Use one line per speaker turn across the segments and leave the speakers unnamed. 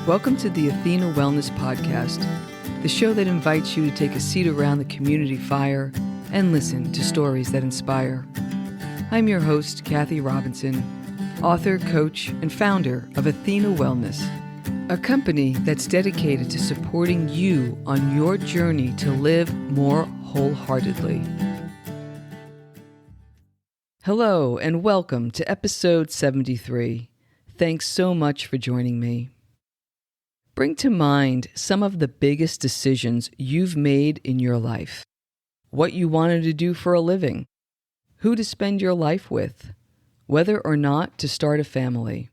Welcome to the Athena Wellness Podcast, the show that invites you to take a seat around the community fire and listen to stories that inspire. I'm your host, Kathy Robinson, author, coach, and founder of Athena Wellness, a company that's dedicated to supporting you on your journey to live more wholeheartedly. Hello, and welcome to episode 73. Thanks so much for joining me. Bring to mind some of the biggest decisions you've made in your life. What you wanted to do for a living, who to spend your life with, whether or not to start a family.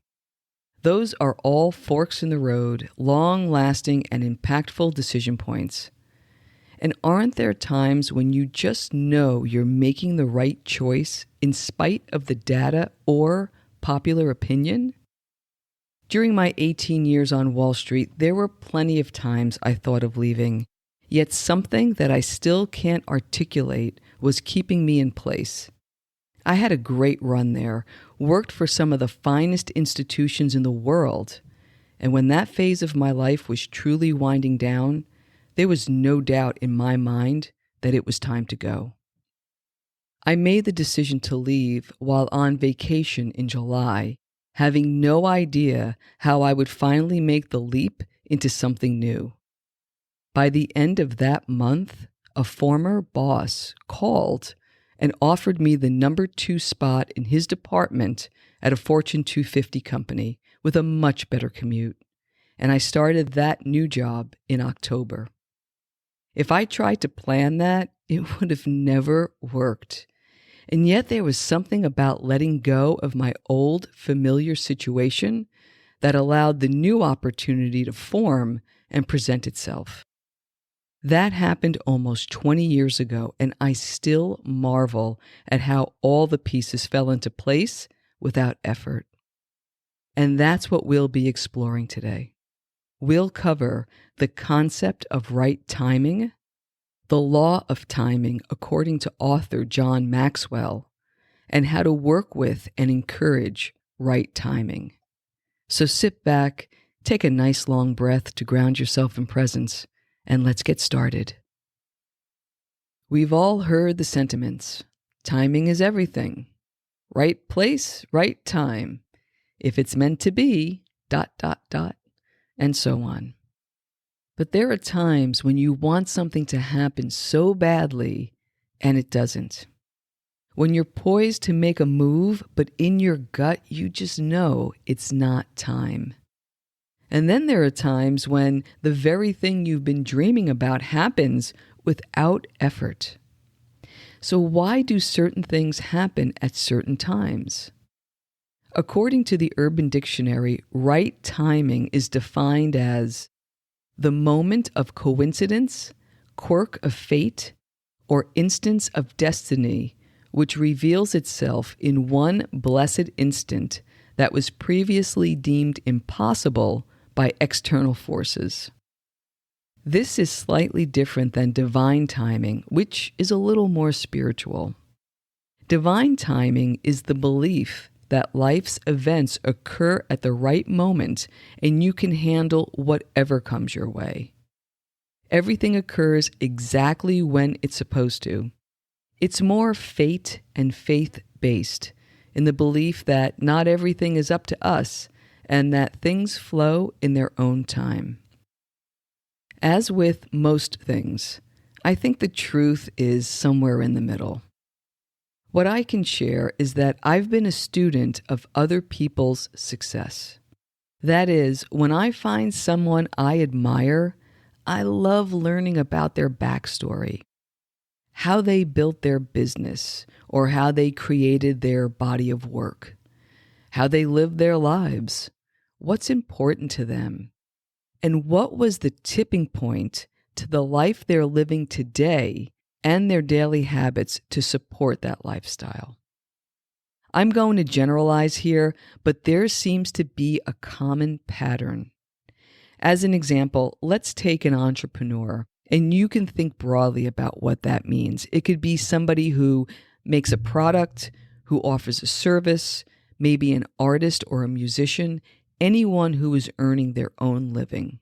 Those are all forks in the road, long-lasting and impactful decision points. And aren't there times when you just know you're making the right choice in spite of the data or popular opinion? During my 18 years on Wall Street, there were plenty of times I thought of leaving, yet something that I still can't articulate was keeping me in place. I had a great run there, worked for some of the finest institutions in the world, and when that phase of my life was truly winding down, there was no doubt in my mind that it was time to go. I made the decision to leave while on vacation in July, having no idea how I would finally make the leap into something new. By the end of that month, a former boss called and offered me the number 2 spot in his department at a Fortune 250 company with a much better commute, and I started that new job in October. If I tried to plan that, it would have never worked. And yet there was something about letting go of my old familiar situation that allowed the new opportunity to form and present itself. That happened almost 20 years ago, and I still marvel at how all the pieces fell into place without effort. And that's what we'll be exploring today. We'll cover the concept of right timing, the law of timing according to author John Maxwell, and how to work with and encourage right timing. So sit back, take a nice long breath to ground yourself in presence, and let's get started. We've all heard the sentiments. Timing is everything. Right place, right time. If it's meant to be, ... and so on. But there are times when you want something to happen so badly, and it doesn't. When you're poised to make a move, but in your gut you just know it's not time. And then there are times when the very thing you've been dreaming about happens without effort. So why do certain things happen at certain times? According to the Urban Dictionary, right timing is defined as the moment of coincidence, quirk of fate, or instance of destiny, which reveals itself in one blessed instant that was previously deemed impossible by external forces. This is slightly different than divine timing, which is a little more spiritual. Divine timing is the belief that life's events occur at the right moment and you can handle whatever comes your way. Everything occurs exactly when it's supposed to. It's more fate and faith-based in the belief that not everything is up to us and that things flow in their own time. As with most things, I think the truth is somewhere in the middle. What I can share is that I've been a student of other people's success. That is, when I find someone I admire, I love learning about their backstory, how they built their business, or how they created their body of work, how they lived their lives, what's important to them, and what was the tipping point to the life they're living today and their daily habits to support that lifestyle. I'm going to generalize here, but there seems to be a common pattern. As an example, let's take an entrepreneur, and you can think broadly about what that means. It could be somebody who makes a product, who offers a service, maybe an artist or a musician. anyone who is earning their own living.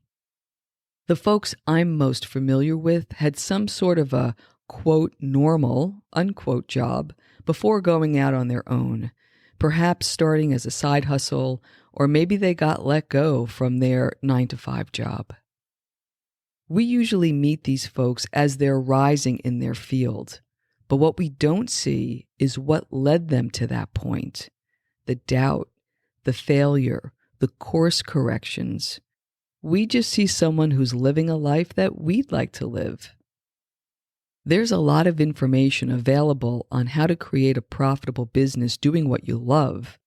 The folks I'm most familiar with had some sort of a, quote, normal, unquote, job before going out on their own, perhaps starting as a side hustle, or maybe they got let go from their 9-to-5 job. We usually meet these folks as they're rising in their field, but what we don't see is what led them to that point. The doubt, the failure, the course corrections. We just see someone who's living a life that we'd like to live. There's a lot of information available on how to create a profitable business doing what you love,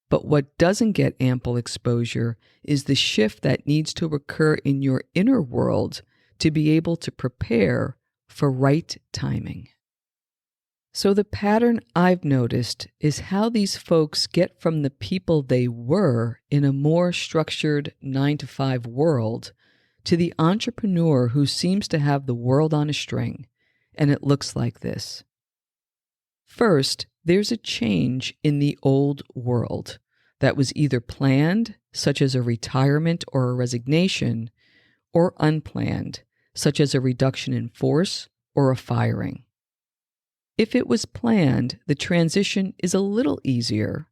but what doesn't get ample exposure is the shift that needs to occur in your inner world to be able to prepare for right timing. So the pattern I've noticed is how these folks get from the people they were in a more structured 9-to-5 world to the entrepreneur who seems to have the world on a string, and it looks like this. First, there's a change in the old world that was either planned, such as a retirement or a resignation, or unplanned, such as a reduction in force or a firing. If it was planned, the transition is a little easier,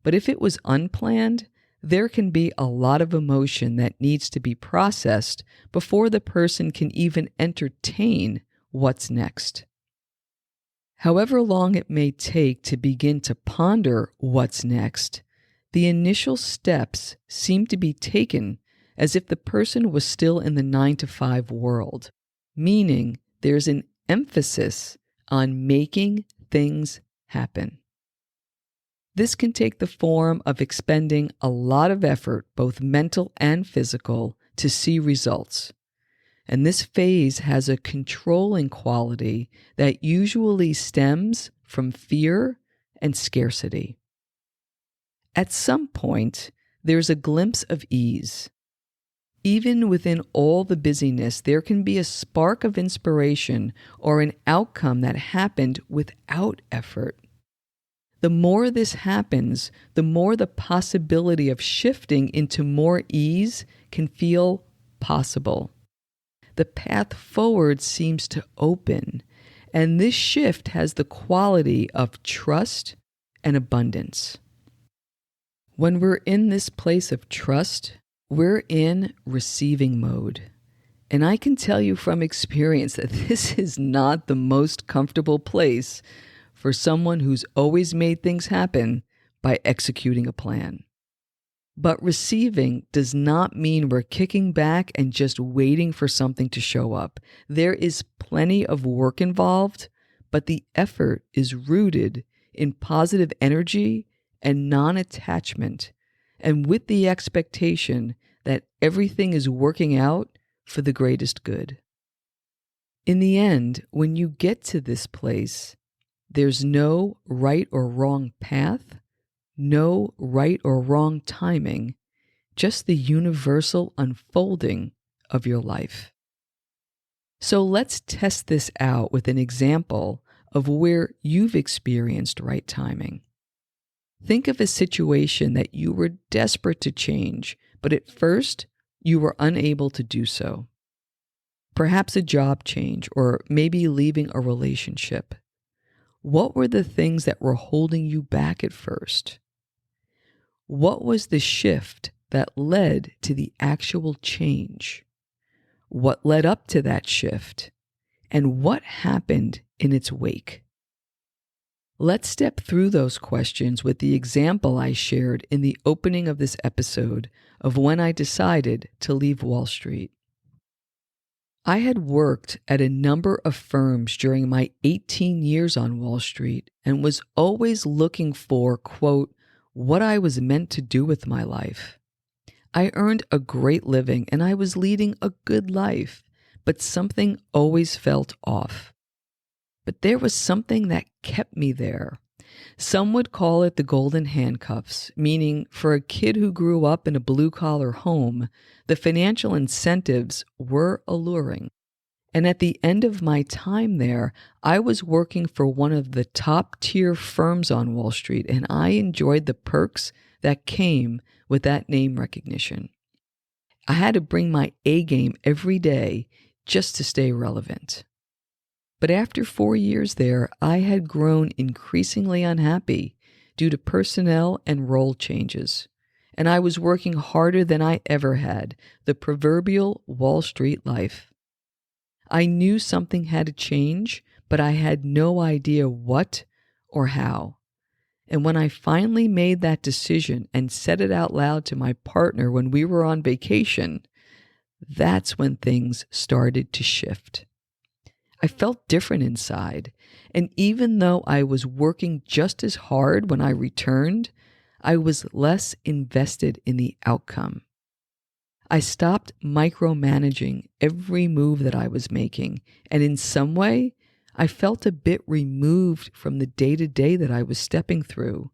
but if it was unplanned, there can be a lot of emotion that needs to be processed before the person can even entertain what's next. However long it may take to begin to ponder what's next, the initial steps seem to be taken as if the person was still in the 9-to-5 world, meaning there's an emphasis on making things happen. This can take the form of expending a lot of effort, both mental and physical, to see results. And this phase has a controlling quality that usually stems from fear and scarcity. At some point, there's a glimpse of ease. Even within all the busyness, there can be a spark of inspiration or an outcome that happened without effort. The more this happens, the more the possibility of shifting into more ease can feel possible. The path forward seems to open, and this shift has the quality of trust and abundance. When we're in this place of trust, we're in receiving mode. And I can tell you from experience that this is not the most comfortable place for someone who's always made things happen by executing a plan. But receiving does not mean we're kicking back and just waiting for something to show up. There is plenty of work involved, but the effort is rooted in positive energy and non-attachment, and with the expectation that everything is working out for the greatest good. In the end, when you get to this place, there's no right or wrong path, no right or wrong timing, just the universal unfolding of your life. So let's test this out with an example of where you've experienced right timing. Think of a situation that you were desperate to change, but at first you were unable to do so. Perhaps a job change, or maybe leaving a relationship. What were the things that were holding you back at first? What was the shift that led to the actual change? What led up to that shift? And what happened in its wake? Let's step through those questions with the example I shared in the opening of this episode of when I decided to leave Wall Street. I had worked at a number of firms during my 18 years on Wall Street and was always looking for, quote, what I was meant to do with my life. I earned a great living and I was leading a good life, but something always felt off. But there was something that kept me there. Some would call it the golden handcuffs, meaning for a kid who grew up in a blue-collar home, the financial incentives were alluring. And at the end of my time there, I was working for one of the top tier firms on Wall Street, and I enjoyed the perks that came with that name recognition. I had to bring my A game every day just to stay relevant. But after 4 years there, I had grown increasingly unhappy due to personnel and role changes. And I was working harder than I ever had, the proverbial Wall Street life. I knew something had to change, but I had no idea what or how. And when I finally made that decision and said it out loud to my partner when we were on vacation, that's when things started to shift. I felt different inside, and even though I was working just as hard when I returned, I was less invested in the outcome. I stopped micromanaging every move that I was making, and in some way, I felt a bit removed from the day-to-day that I was stepping through.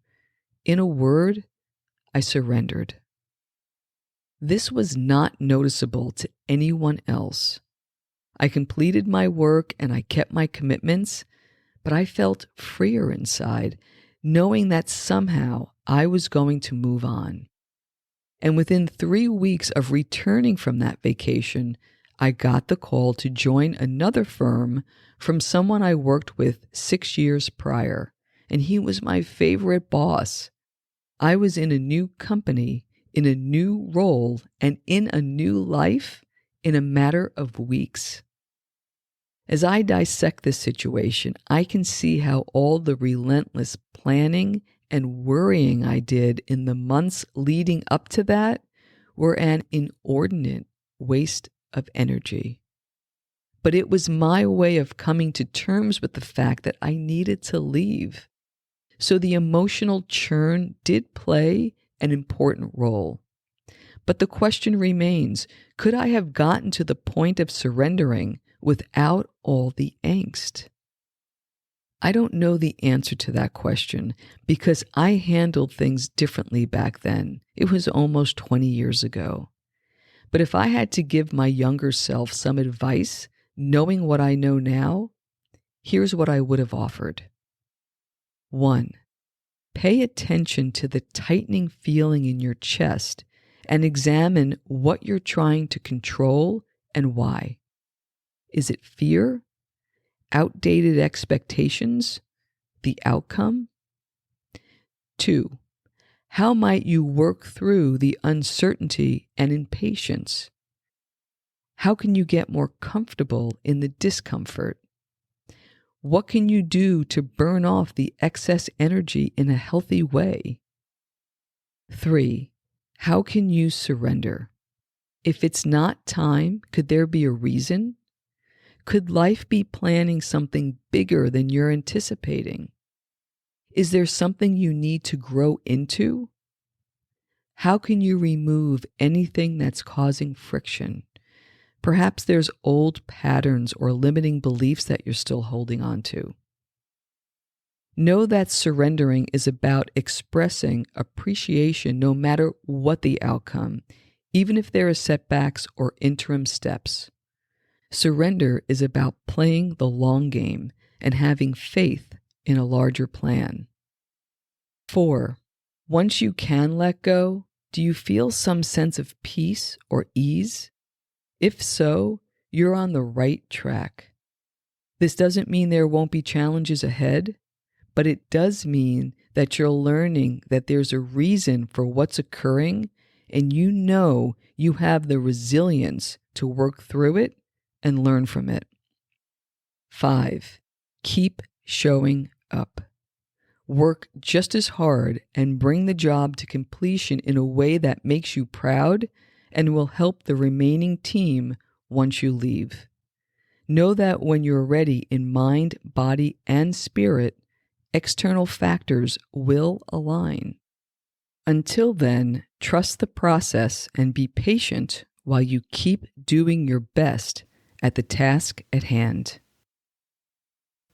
In a word, I surrendered. This was not noticeable to anyone else. I completed my work and I kept my commitments, but I felt freer inside, knowing that somehow I was going to move on. And within 3 weeks of returning from that vacation, I got the call to join another firm from someone I worked with 6 years prior, and he was my favorite boss. I was in a new company, in a new role, and in a new life in a matter of weeks. As I dissect this situation, I can see how all the relentless planning and worrying I did in the months leading up to that were an inordinate waste of energy. But it was my way of coming to terms with the fact that I needed to leave. So the emotional churn did play an important role. But the question remains, could I have gotten to the point of surrendering without all the angst? I don't know the answer to that question because I handled things differently back then. It was almost 20 years ago. But if I had to give my younger self some advice, knowing what I know now, here's what I would have offered. 1. Pay attention to the tightening feeling in your chest and examine what you're trying to control and why. Is it fear? Outdated expectations? The outcome? 2. How might you work through the uncertainty and impatience? How can you get more comfortable in the discomfort? What can you do to burn off the excess energy in a healthy way? 3. How can you surrender? If it's not time, could there be a reason? Could life be planning something bigger than you're anticipating? Is there something you need to grow into? How can you remove anything that's causing friction? Perhaps there's old patterns or limiting beliefs that you're still holding on to. Know that surrendering is about expressing appreciation no matter what the outcome, even if there are setbacks or interim steps. Surrender is about playing the long game and having faith in a larger plan. 4. Once you can let go, do you feel some sense of peace or ease? If so, you're on the right track. This doesn't mean there won't be challenges ahead, but it does mean that you're learning that there's a reason for what's occurring, and you know you have the resilience to work through it and learn from it. 5. Keep showing up. Work just as hard and bring the job to completion in a way that makes you proud and will help the remaining team once you leave. Know that when you're ready in mind, body, and spirit, external factors will align. Until then, trust the process and be patient while you keep doing your best at the task at hand.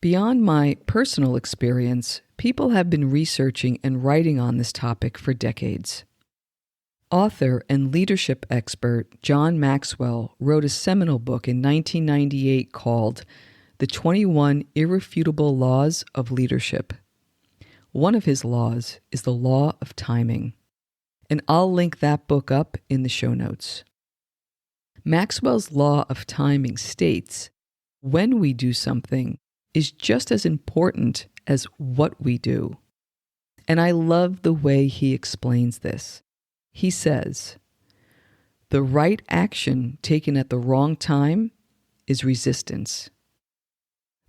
Beyond my personal experience, people have been researching and writing on this topic for decades. Author and leadership expert John Maxwell wrote a seminal book in 1998 called The 21 Irrefutable Laws of Leadership. One of his laws is the law of timing, and I'll link that book up in the show notes. Maxwell's law of timing states when we do something is just as important as what we do. And I love the way he explains this. He says, the right action taken at the wrong time is resistance.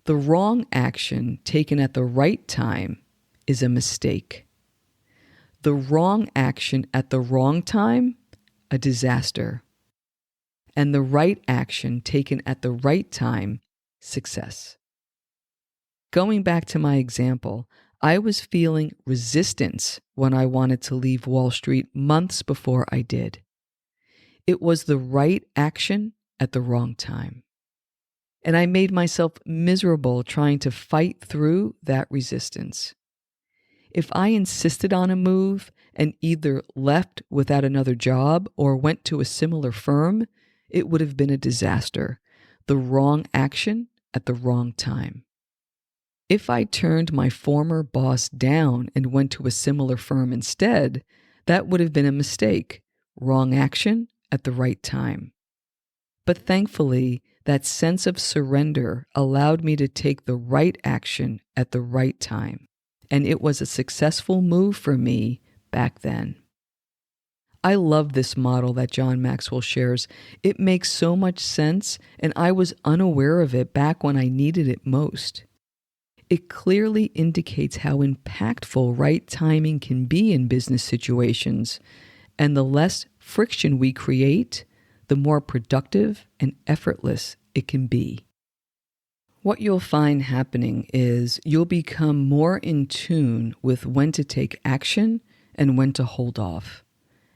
The wrong action taken at the right time is a mistake. The wrong action at the wrong time, a disaster. And the right action taken at the right time, success. Going back to my example, I was feeling resistance when I wanted to leave Wall Street months before I did. It was the right action at the wrong time. And I made myself miserable trying to fight through that resistance. If I insisted on a move and either left without another job or went to a similar firm, it would have been a disaster. The wrong action at the wrong time. If I turned my former boss down and went to a similar firm instead, that would have been a mistake. Wrong action at the right time. But thankfully, that sense of surrender allowed me to take the right action at the right time. And it was a successful move for me back then. I love this model that John Maxwell shares. It makes so much sense, and I was unaware of it back when I needed it most. It clearly indicates how impactful right timing can be in business situations, and the less friction we create, the more productive and effortless it can be. What you'll find happening is you'll become more in tune with when to take action and when to hold off,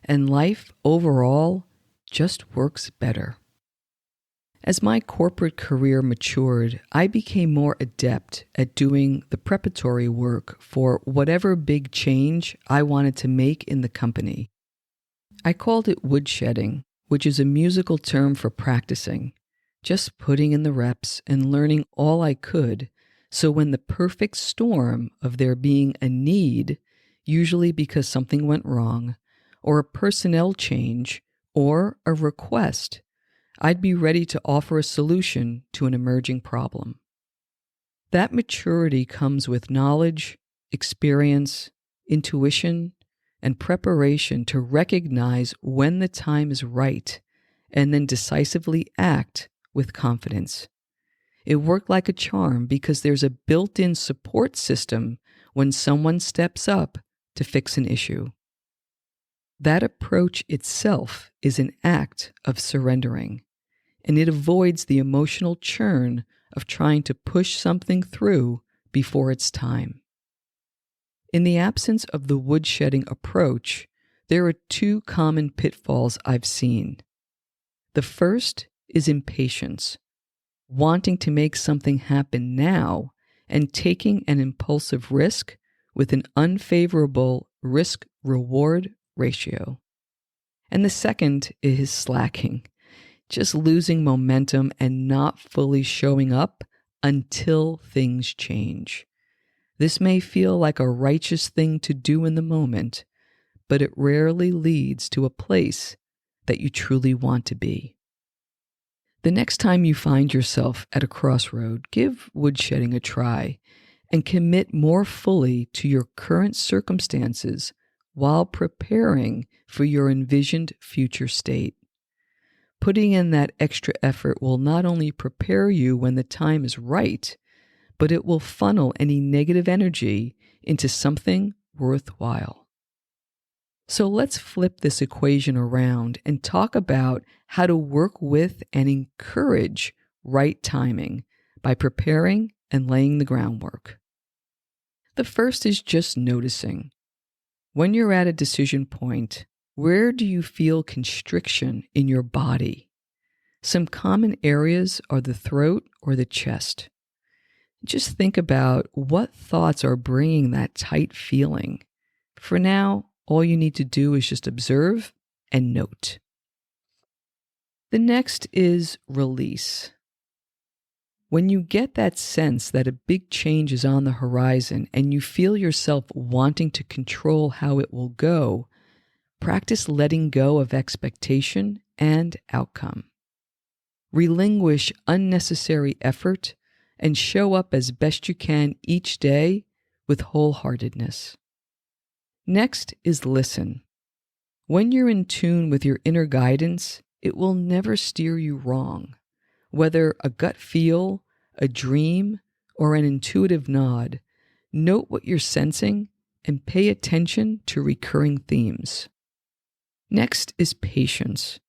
and life overall just works better. As my corporate career matured, I became more adept at doing the preparatory work for whatever big change I wanted to make in the company. I called it woodshedding, which is a musical term for practicing, just putting in the reps and learning all I could, so when the perfect storm of there being a need, usually because something went wrong, or a personnel change, or a request, I'd be ready to offer a solution to an emerging problem. That maturity comes with knowledge, experience, intuition, and preparation to recognize when the time is right and then decisively act with confidence. It worked like a charm because there's a built-in support system when someone steps up to fix an issue. That approach itself is an act of surrendering, and it avoids the emotional churn of trying to push something through before it's time. In the absence of the woodshedding approach, there are two common pitfalls I've seen. The first is impatience, wanting to make something happen now and taking an impulsive risk with an unfavorable risk-reward ratio. And the second is slacking, just losing momentum and not fully showing up until things change. This may feel like a righteous thing to do in the moment, but it rarely leads to a place that you truly want to be. The next time you find yourself at a crossroad, give woodshedding a try and commit more fully to your current circumstances while preparing for your envisioned future state. Putting in that extra effort will not only prepare you when the time is right, but it will funnel any negative energy into something worthwhile. So let's flip this equation around and talk about how to work with and encourage right timing by preparing and laying the groundwork. The first is just noticing. When you're at a decision point, where do you feel constriction in your body? Some common areas are the throat or the chest. Just think about what thoughts are bringing that tight feeling. For now, all you need to do is just observe and note. The next is release. When you get that sense that a big change is on the horizon and you feel yourself wanting to control how it will go, practice letting go of expectation and outcome. Relinquish unnecessary effort and show up as best you can each day with wholeheartedness. Next is listen. When you're in tune with your inner guidance, it will never steer you wrong. Whether a gut feel, a dream, or an intuitive nod, note what you're sensing and pay attention to recurring themes. Next is patience.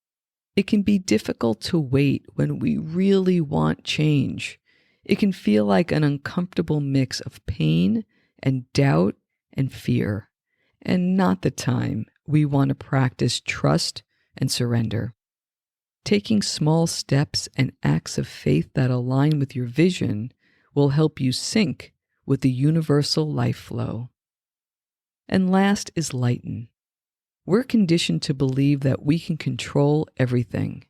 It can be difficult to wait when we really want change. It can feel like an uncomfortable mix of pain and doubt and fear, and not the time we want to practice trust and surrender. Taking small steps and acts of faith that align with your vision will help you sync with the universal life flow. And last is lighten. We're conditioned to believe that we can control everything.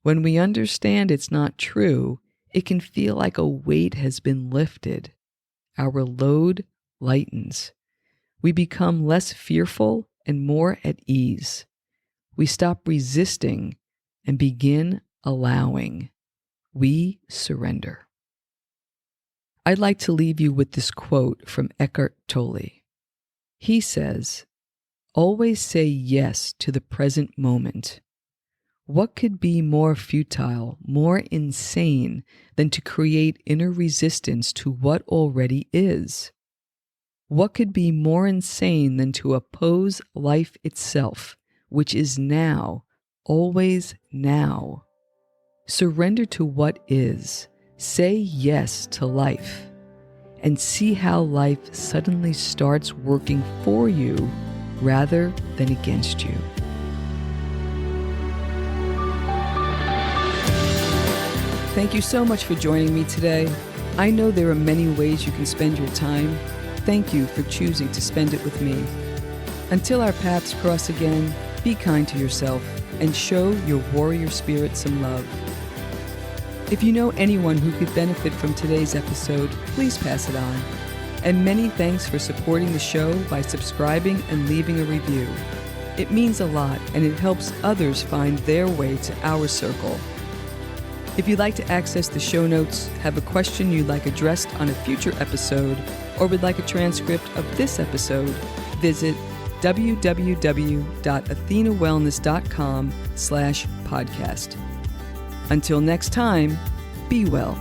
When we understand it's not true, it can feel like a weight has been lifted. Our load lightens. We become less fearful and more at ease. We stop resisting and begin allowing. We surrender. I'd like to leave you with this quote from Eckhart Tolle. He says, "Always say yes to the present moment. What could be more futile, more insane than to create inner resistance to what already is? What could be more insane than to oppose life itself, which is now, always now? Surrender to what is. Say yes to life. And see how life suddenly starts working for you rather than against you." Thank you so much for joining me today. I know there are many ways you can spend your time. Thank you for choosing to spend it with me. Until our paths cross again, be kind to yourself and show your warrior spirit some love. If you know anyone who could benefit from today's episode, please pass it on. And many thanks for supporting the show by subscribing and leaving a review. It means a lot and it helps others find their way to our circle. If you'd like to access the show notes, have a question you'd like addressed on a future episode, or would like a transcript of this episode, visit www.athenawellness.com/podcast. Until next time, be well.